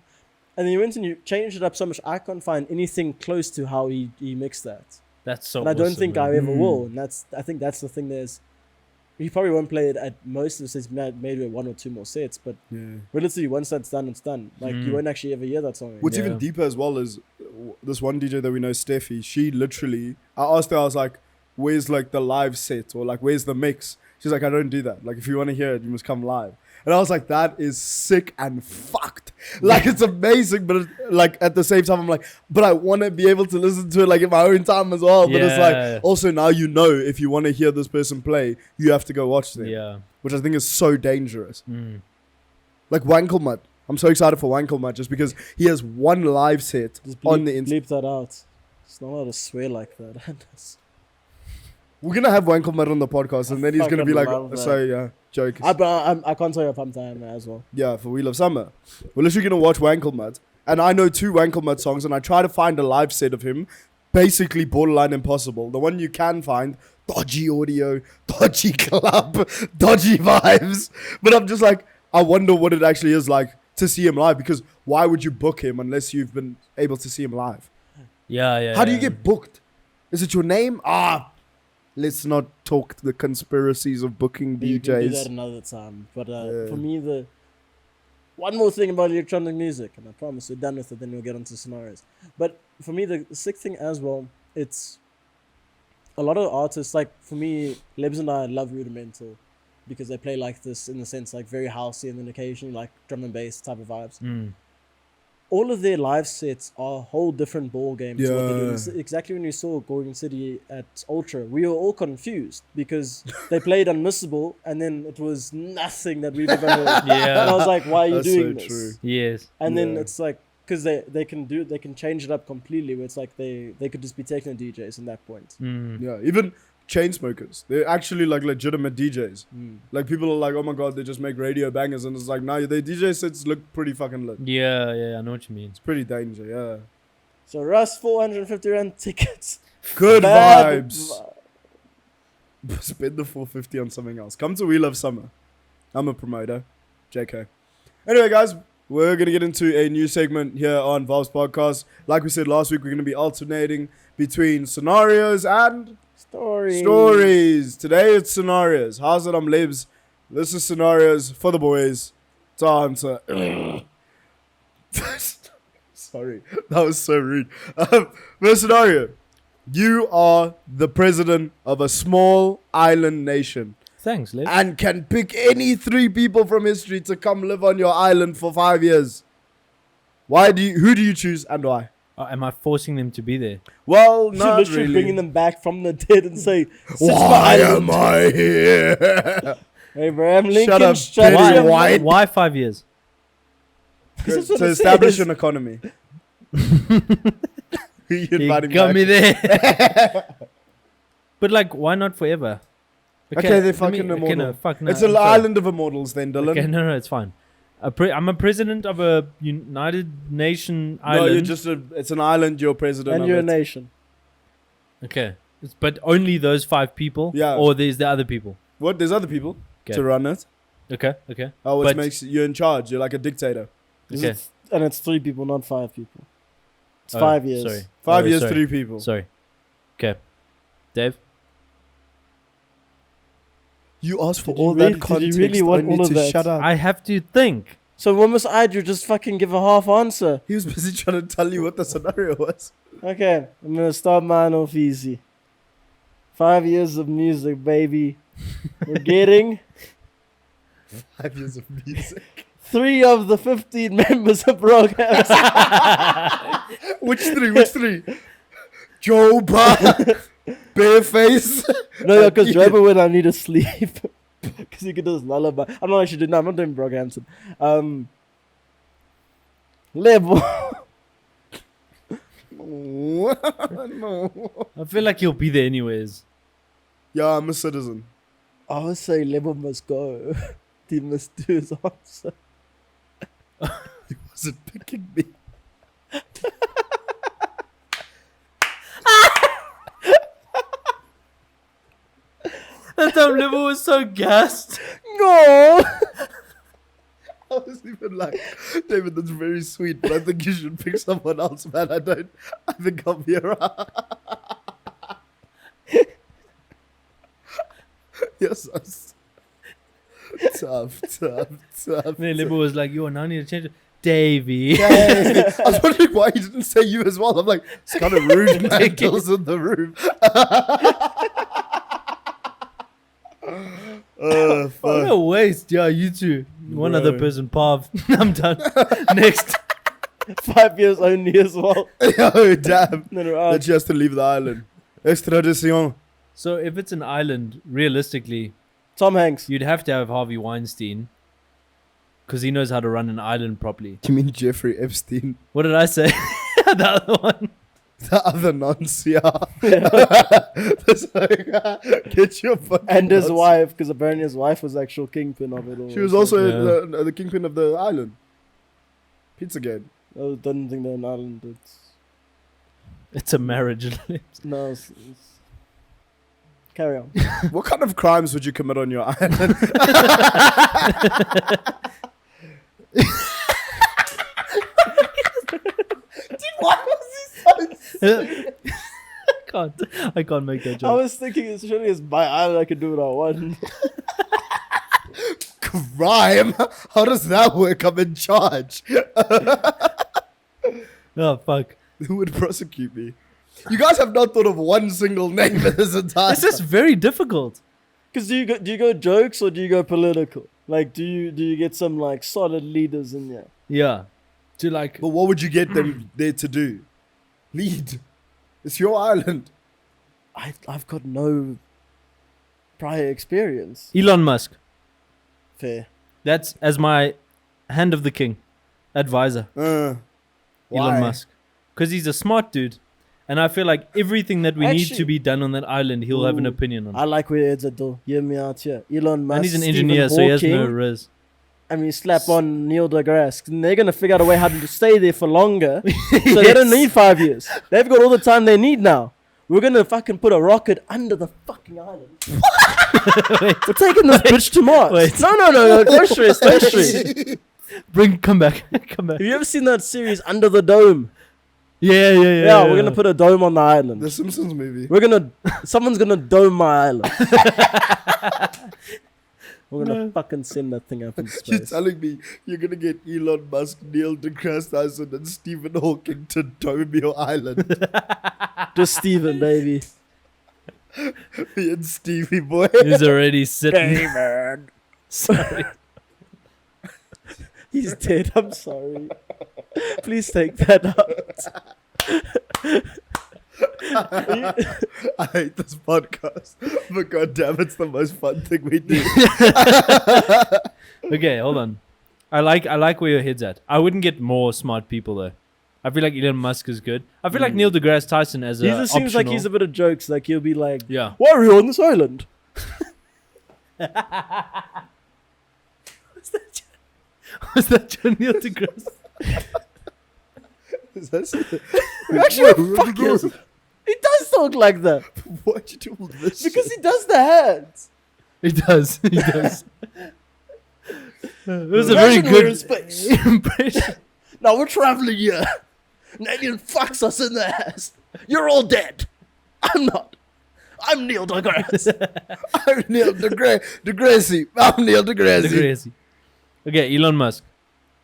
then you went and you changed it up so much. I can't find anything close to how he mixed that. That's so And I don't awesome, think man. I ever will. And I think that's the thing. He probably won't play it at most of the sets, maybe one or two more sets, but Yeah. relatively once that's done, it's done. Like you won't actually ever hear that song again. What's Yeah. even deeper as well is this one DJ that we know, Steffi. She literally, I asked her, I was like, "Where's like the live set or like where's the mix?" She's like, "I don't do that. Like if you want to hear it, you must come live." And I was like, "That is sick and fucked. Like it's amazing, but like at the same time, I'm like, but I want to be able to listen to it like in my own time as well. But it's Yeah. like also now you know if you want to hear this person play, you have to go watch them. Yeah. Which I think is so dangerous. Mm. Like Wankelmutt. I'm so excited for Wankelmutt just because he has one live set Just on the bleep that out. It's not allowed to swear like that. We're gonna have Wankelmutt on the podcast, and then he's gonna be like, fucking love that. "So yeah, joke." I can't tell you how pumped I am as well. Yeah, for We Love Summer. We're literally gonna watch Wankelmutt, and I know 2 Wankelmutt songs, and I try to find a live set of him. Basically, borderline impossible. The one you can find, dodgy audio, dodgy club, dodgy vibes. But I'm just like, I wonder what it actually is like to see him live, because why would you book him unless you've been able to see him live? Yeah. How do you get booked? Is it your name? Let's not talk the conspiracies of booking You can do that DJs. another time. But Yeah. for me, the one more thing about electronic music, and I promise we're done with it, then we'll get onto scenarios. But for me, the sick thing as well, it's a lot of artists, like for me, Lebs and I love Rudimental because they play like this in the sense like very housey and then occasionally like drum and bass type of vibes. Mm. All of their live sets are a whole different ball game to what they do. Yeah. It's exactly when we saw Gorgon City at Ultra, we were all confused because they played Unmissable and then it was nothing that we've ever heard. Yeah. And I was like, why are you That's doing so this? true. Yes. And then Yeah. it's like, because they can change it up completely where it's like they could just be techno DJs in that point. Mm. Yeah, even chain smokers. They're actually like legitimate DJs. Mm. Like people are like, oh my god, they just make radio bangers, and it's like, no, their DJ sets look pretty fucking lit. Yeah, I know what you mean. It's pretty danger, yeah. So Russ, 450 rand tickets. Good Bad vibes. vi- Spend the 450 on something else. Come to We Love Summer. I'm a promoter. JK. Anyway, guys, we're going to get into a new segment here on Vaabs Podcast. Like we said last week, we're going to be alternating between scenarios and stories. Today it's scenarios. How's it? I'm Lebs. This is scenarios for the boys. Time to... Sorry, that was so rude. First scenario. You are the president of a small island nation. Thanks, Liv. And can pick any 3 people from history to come live on your island for 5 years. Who do you choose and why? Am I forcing them to be there? Well, You're not literally really. bringing them back from the dead and say, Why am I here? Abraham Lincoln, Shut up, strategy Betty of- White. Why 5 years? That's what To it establish says. an economy. Who you You inviting got back? me there. But like, why not forever? Okay, they're let fucking me- immortal. no, fuck no. It's I'm an sorry. island of immortals then, Dylan. Okay, no, it's fine. I'm a president of a United Nation No, island. you're just it's an island, you're president And of you're a it. nation. Okay. But only those 5 people? Yeah. Or there's the other people? What? There's other people Okay. to run it. Okay. Oh, which But- makes you in charge. You're like a dictator. Okay. And it's 3 people, not 5 people. It's Oh, 5 years. Sorry. 5 Oh, years, sorry. 3 people. Sorry. Okay. Dave? You asked for Did you all really- that did you context. really want only all of to that? shut up. I have to think. So when was I to just fucking give a half answer? He was busy trying to tell you what the scenario was. Okay, I'm gonna start mine off easy. 5 years of music, baby. We're getting 5 years of music. 3 of the 15 members of programs. Which 3? Which 3? Joe Bareface. No, because Joba when I need to sleep. Because you can do this lullaby. I'm not actually doing that. I'm not doing Brockhampton. Level. No. I feel like you'll be there anyways. Yeah, I'm a citizen. I would say Level must go. He must do his answer. He wasn't picking me. That time Liver was so gassed. No! I was even like, David, that's very sweet, but I think you should pick someone else, man. I think I'll be around. Yes, tough. Then Liver was like, yo, now I need to change it. Davey. I was wondering why he didn't say you as well. I'm like, it's kind of rude, man. Girls in the room. Oh, Fuck. no waste. Yeah, you two. One Bro. other person, Pav. I'm done. Next. 5 years only as well. Oh, damn. Then we're out. That she has to leave the island. Extradition. So if it's an island, realistically, Tom Hanks. you'd have to have Harvey Weinstein. Because he knows how to run an island properly. You mean Jeffrey Epstein? What did I say? The other one. The other nonce, yeah. That's like, get your fucking And his nonce. wife, because apparently his wife was actual kingpin of it all. She was So- also Yeah. the kingpin of the island. Pizzagate. I don't think they're an island. It's a marriage. No, it's carry on. What kind of crimes would you commit on your island? I can't make that I joke. was thinking, it's surely it's my island. I can do what I want. Crime? How does that work? I'm in charge. Oh, fuck. Who would prosecute me? You guys have not thought of one single name in this entire This is very difficult. Because do you go jokes or do you go political? Like, do you get some like solid leaders in there? Yeah. To like, But what would you get them there to do? Lead. It's your island. I've got no prior experience. Elon Musk. Fair. That's as my hand of the king advisor. Why? Elon Musk. Because he's a smart dude. And I feel like everything that we need to Actually- be done on that island, he'll have an Ooh, opinion on. I like where it's at though. Hear me out here. Elon Musk. And he's an Stephen engineer, so he has no Hawking, Rizz. and we slap on Neil deGrasse. And they're going to figure out a way how to stay there for longer. So they don't need 5 years. They've got all the time they need now. We're going to fucking put a rocket under the fucking island. We're taking this bitch to Mars. Wait. No. Don't stress. Don't stress. Come back. Come back. Have you ever seen that series Under the Dome? Yeah. Yeah, we're going to put a dome on the island. The Simpsons movie. Someone's going to dome my island. We're gonna No. fucking send that thing up in You're space. telling me you're gonna get Elon Musk, Neil deGrasse Tyson, and Stephen Hawking to dome your island? Just Steven, baby. Me and Stevie boy. He's already sitting. David. Sorry. He's dead. I'm sorry. Please take that out. I hate this podcast, but goddamn, it's the most fun thing we do. Okay, hold on. I like where your head's at. I wouldn't get more smart people though. I feel like Elon Musk is good. I feel like Neil deGrasse Tyson as He a just seems like optional- he's a bit of jokes. Like he'll be like, yeah. "Why are you on this island?" Was that your Neil deGrasse? Is that Actually, fuck yes. He does talk like that Why'd you do all this? because he does the hands. He does. He does. It was a Imagine very we're in good space. impression. Now we're traveling here. An alien fucks us in the ass. You're all dead. I'm not. I'm Neil deGrasse. I'm Neil deGrasse. I'm Neil deGrasse. deGrasse. Okay, Elon Musk.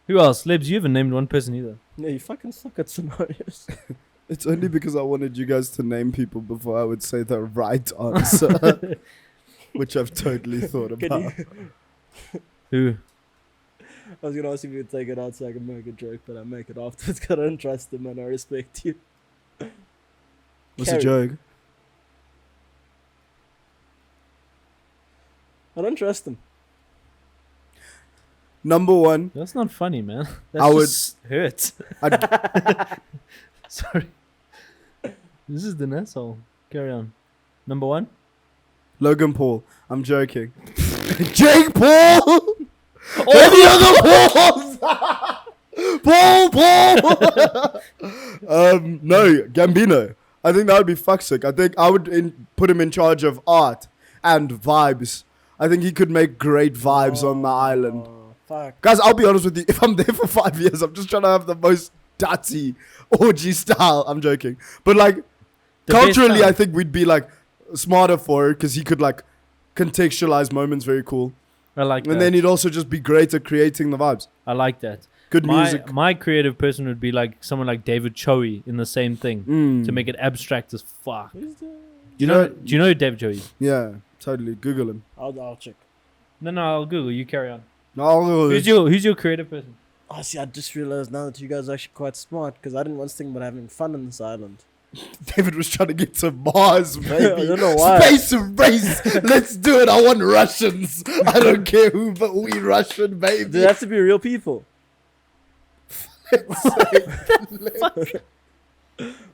Who else? Lebs, you haven't named one person either. No, you fucking suck at scenarios. It's only because I wanted you guys to name people before I would say the right answer, which I've totally thought Can about. Who? I was gonna ask if you would take it out so I can make a joke, but I make it afterwards because I don't trust him and I respect you. What's Carry. a joke? I don't trust him. Number one, That's not funny, man. That I would- just hurts. I'd, Sorry. This is the asshole. Carry on. Number one? Logan Paul. I'm joking. Jake Paul! All the other Pauls! Paul! No, Gambino. I think that would be fuck sick. I think I would put him in charge of art and vibes. I think he could make great vibes on the island. Oh, fuck. Guys, I'll be honest with you. If I'm there for 5 years, I'm just trying to have the most dirty orgy style. I'm joking. But like, The best culturally, style. I think we'd be like smarter for it because he could like contextualize moments very cool. I like that. And then he'd also just be great at creating the vibes. I like that. Good music. My creative person would be like someone like David Choe in the same thing Mm. to make it abstract as fuck. Who's the... You know, Do you know who David Choe is? yeah, totally. Google him. I'll check. No, I'll Google. You carry on. No, Who's your creative person? Oh, see, I just realized now that you guys are actually quite smart because I didn't once think about having fun on this island. David was trying to get to Mars, baby. I don't know why. Space race. Let's do it. I want Russians. I don't care who, but we Russian, baby. They have to be real people.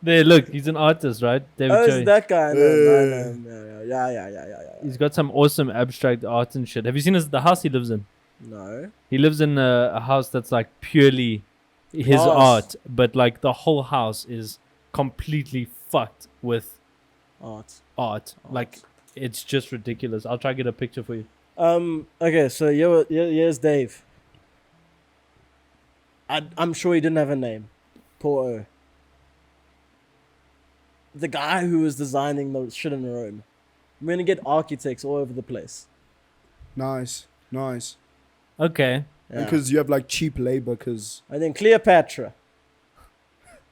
There, look, he's an artist, right? David Oh, Choe. it's that guy. I know. Yeah. He's got some awesome abstract art and shit. Have you seen the house he lives in? No. He lives in a house that's like purely his Glass. art, but like the whole house is completely fucked with art. Like it's just ridiculous. I'll try to get a picture for you. Okay, so here's Dave. I'm sure he didn't have a name. Poor O. The guy who was designing the shit in Rome. We're gonna get architects all over the place. Nice. Okay. Yeah. Because you have like cheap labor. Because And then Cleopatra.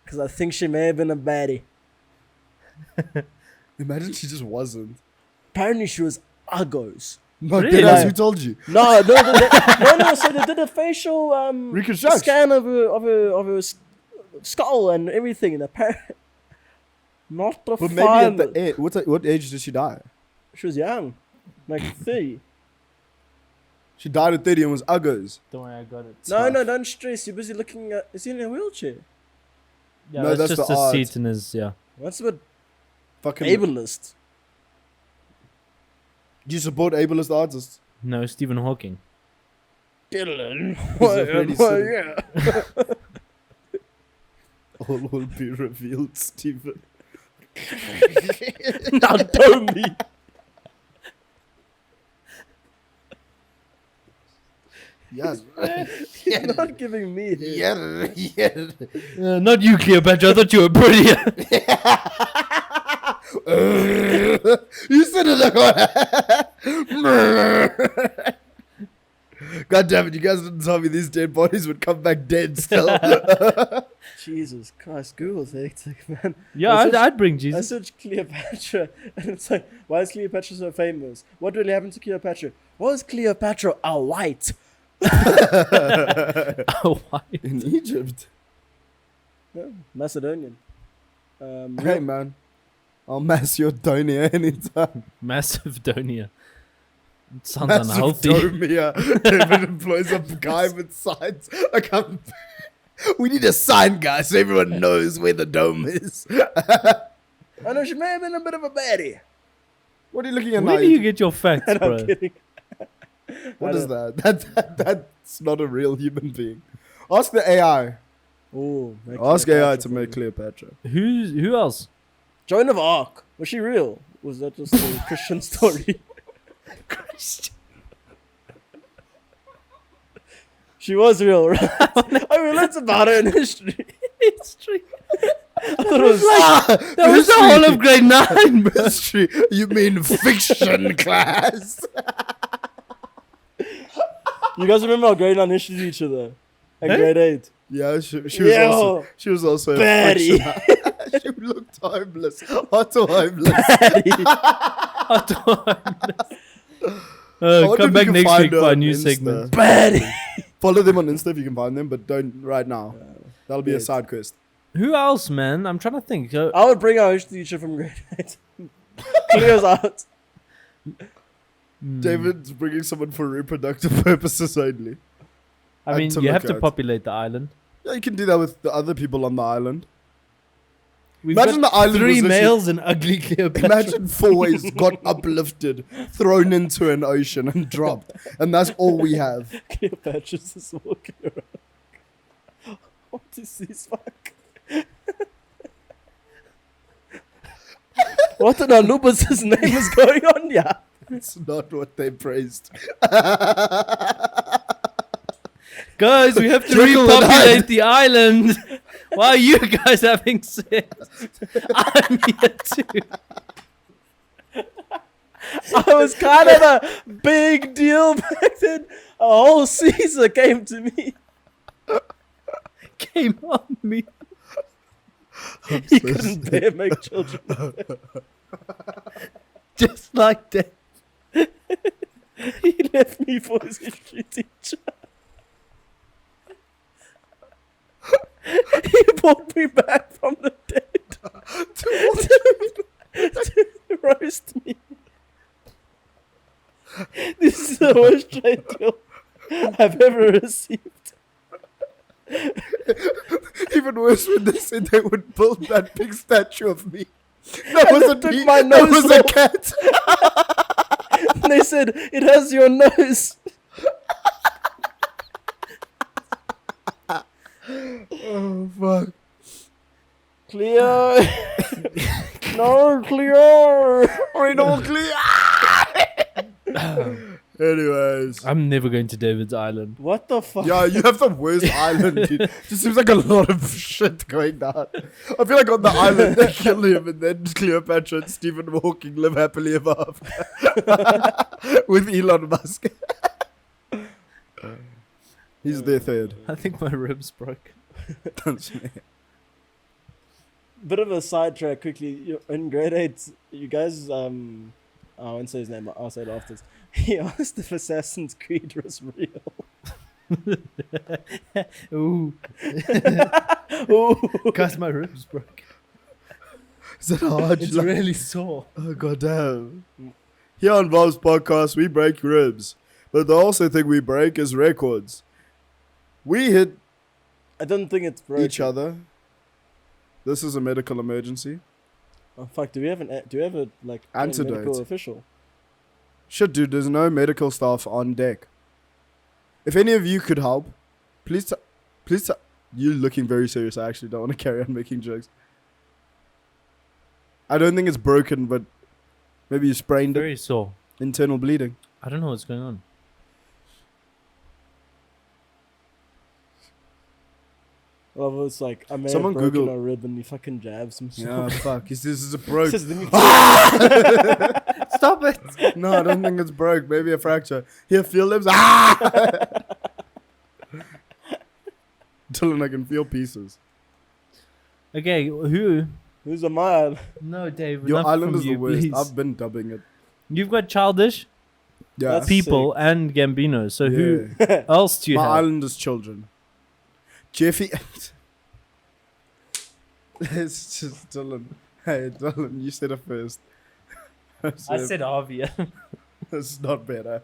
Because I think she may have been a baddie. imagine she just wasn't. Apparently she was uggos. No, Really? deadass, who told you? No. So they did a facial Reconstruction. scan of her skull and everything. And apparently, not the But maybe at fun. the age, what age did she die? She was young, like 30. She died at 30 and was uggos. Don't worry, I got it. No, don't stress. You're busy looking at. Is he in a wheelchair? Yeah, No, that's that's just the a art. seat in his That's a bit Fucking. ableist. Do you support ableist artists? No, Stephen Hawking. Dylan. already sitting. Yeah. All will be revealed, Stephen. Now don't me. Yes. You're not giving me hit. Yeah. Not you, Cleopatra. I thought you were prettier. You said it like God damn it, you guys didn't tell me these dead bodies would come back dead still. Jesus Christ, Google's hectic, man. Yeah, I'd bring I Jesus. searched Cleopatra, and it's like, why is Cleopatra so famous? What really happened to Cleopatra? Was Cleopatra a white? Oh, why? In Egypt. No, Macedonian. Hey, man. I'll mass your donia anytime. Massive donia. It sounds unhealthy. Macedonia. David employs a guy with signs. Like, we need a sign, guys, so everyone knows where the dome is. I know she may have been a bit of a baddie. What are you looking at Where now? do you get your facts, I'm bro? kidding. What is that? That's not a real human being. Ask the AI. Ooh, Ask AI to for make you. Cleopatra. Who else? Joan of Arc. Was she real? Was that just a Christian story? Christian. She was real, right? I mean, that's about it in history. History. I thought it was That was the whole of grade 9, bro. History. You mean fiction class? You guys remember our grade 9 history teacher though? At Eh? grade 8. Yeah, she was Yo, she was also a Betty. fiction. She looked homeless. Hot or homeless. I wonder Come if back you can next find week her for a on new Insta. segment. Betty. Follow them on Insta if you can find them, but don't right now. That'll be a Wait. side quest. Who else, man? I'm trying to think. I would bring our history teacher from grade 8. Clears out. David's bringing someone for reproductive purposes only. I mean, and to you have look to at. populate the island. Yeah, you can do that with the other people on the island. We've Imagine got the island 3 was literally- males and ugly Cleopatra. Imagine 4 ways got uplifted, thrown into an ocean, and dropped, and that's all we have. Cleopatra's just walking around. What is this fuck? What in Anubis' name is going on here? It's not what they praised. Guys, we have to Jekyll and repopulate Hyde. the island. Why are you guys having sex? I'm here too. I was kind of a big deal back then. A whole Caesar came to me. Came on me. He couldn't bear make children. Just like that. He left me for his history teacher. He brought me back from the dead to roast me. This is the worst trade deal I've ever received. Even worse when they said they would build that big statue of me. That wasn't took me. my That nose was a off. cat. And they said, it has your nose. Oh fuck. Cleo. No, Cleo. I don't clear. Anyways. I'm never going to David's island. What the fuck? Yeah, you have the worst island, dude. Just seems like a lot of shit going down. I feel like on the island they kill him and then Cleopatra and Stephen Hawking live happily ever after. With Elon Musk. He's their third. I think my ribs broke. Bit of a sidetrack quickly. In grade 8, you guys, I won't say his name, I'll say it afterwards. He asked if Assassin's Creed was real. Ooh. Ooh. Guys, my ribs broke. Is that hard? It's really sore. Oh, goddamn. Here on Vaabs Podcast, we break ribs. But the also thing we break is records. We hit I don't think it's broken. each other. This is a medical emergency. Oh fuck! Do we have a like a Antidote. medical official? Shit, dude, there's no medical staff on deck. If any of you could help, please you're looking very serious. I actually don't want to carry on making jokes. I don't think it's broken, but maybe you sprained it. Very sore. Internal bleeding. I don't know what's going on. Well, it's like I may Someone have broken Google- a rib and he fucking jabs himself. Yeah, fuck. This is a broke. Says, "Let me Stop it. No, I don't think it's broke. Maybe a fracture. Here, feel lips. Ah! Dylan, I can feel pieces. Okay, who? Who's a mile? No, Dave. Your enough island from is you, the worst. please. I've been dubbing it. You've got Childish, Yeah. That's People, and Gambino. So who Yeah. else do you My have? island is children. Jeffy. It's just Dylan. Hey, Dylan, you said it first. I said Harvey. It's not better.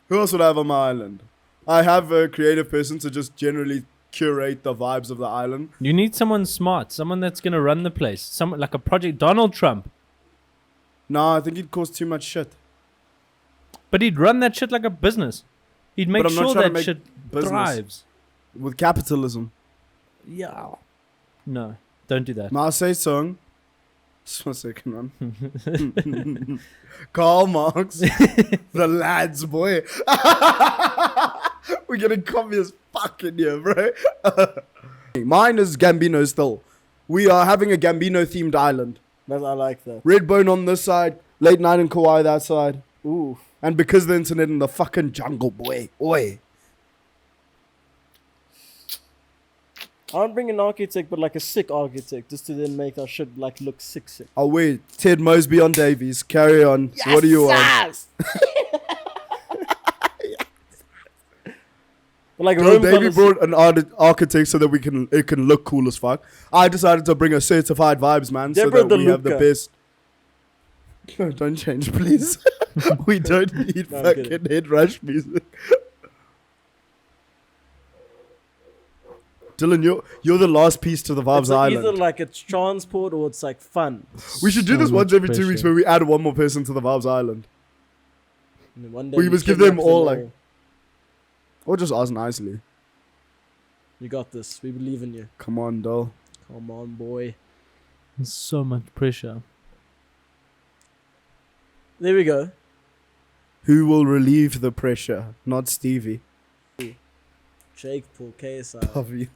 Who else would I have on my island? I have a creative person to just generally curate the vibes of the island. You need someone smart, someone that's gonna run the place, someone like a Project Donald Trump. Nah, I think he'd cause too much shit. But he'd run that shit like a business. He'd make But I'm not sure trying to that make shit business. thrives. With capitalism. Yeah. No, don't do that. Marseille song. Just one second, man. Karl Marx. The lads, boy. We're getting commie as fuck in here, bro. Mine is Gambino still. We are having a Gambino-themed island. I like that. Redbone on this side. Late Night and Kauai that side. Ooh. And because the internet in the fucking jungle, boy. Oi. I don't bring an architect, but like a sick architect, just to then make our shit like look sick. Oh, wait. Ted Mosby on Davies. Carry on. Yes, What do you want? But like Bro, Rome Davey colours- brought an architect so that it can look cool as fuck. I decided to bring a certified vibes man so Deborah that we have the DeLuca. best. No, don't change, please. We don't need No, I'm fucking kidding. head rush music. Dylan, you're the last piece to the Vaabs It's like either Island. like it's transport or it's like fun. We should do So this once much every 2 weeks pressure. where we add one more person to the Vaabs Island. And then one day We you must give kidnap them all, like- all. Or just ask nicely. You got this. We believe in you. Come on, doll. Come on, boy. There's so much pressure. There we go. Who will relieve the pressure? Not Stevie. Jake Paul, KSI. Puffy.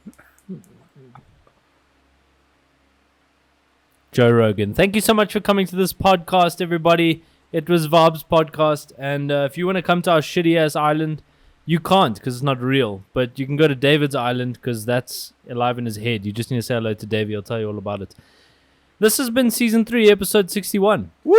Joe Rogan. Thank you so much for coming to this podcast, everybody. It was Vaabs Podcast. And if you want to come to our shitty ass island, you can't because it's not real. But you can go to David's island because that's alive in his head. You just need to say hello to Davey. I'll tell you all about it. This has been season 3, episode 61. Woo!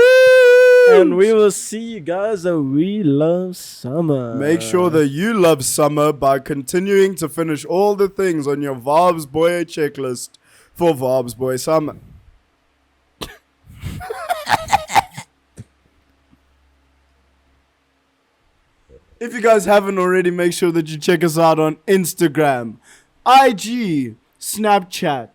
And we will see you guys that we love summer. Make sure that you love summer by continuing to finish all the things on your Vaabs Boy checklist for Vaabs Boy Summer. If you guys haven't already, make sure that you check us out on Instagram, IG, Snapchat.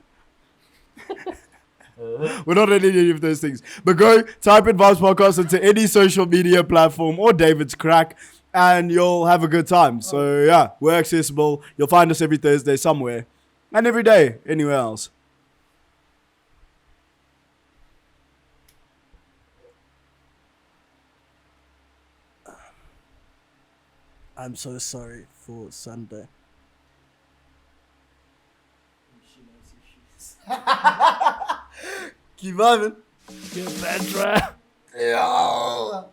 We're not on any of those things. But go type in Vaabs Podcast into any social media platform or David's Crack and you'll have a good time. So yeah, we're accessible. You'll find us every Thursday somewhere and every day anywhere else. I'm so sorry for Sunday. Keep vibing. Get better. Yo.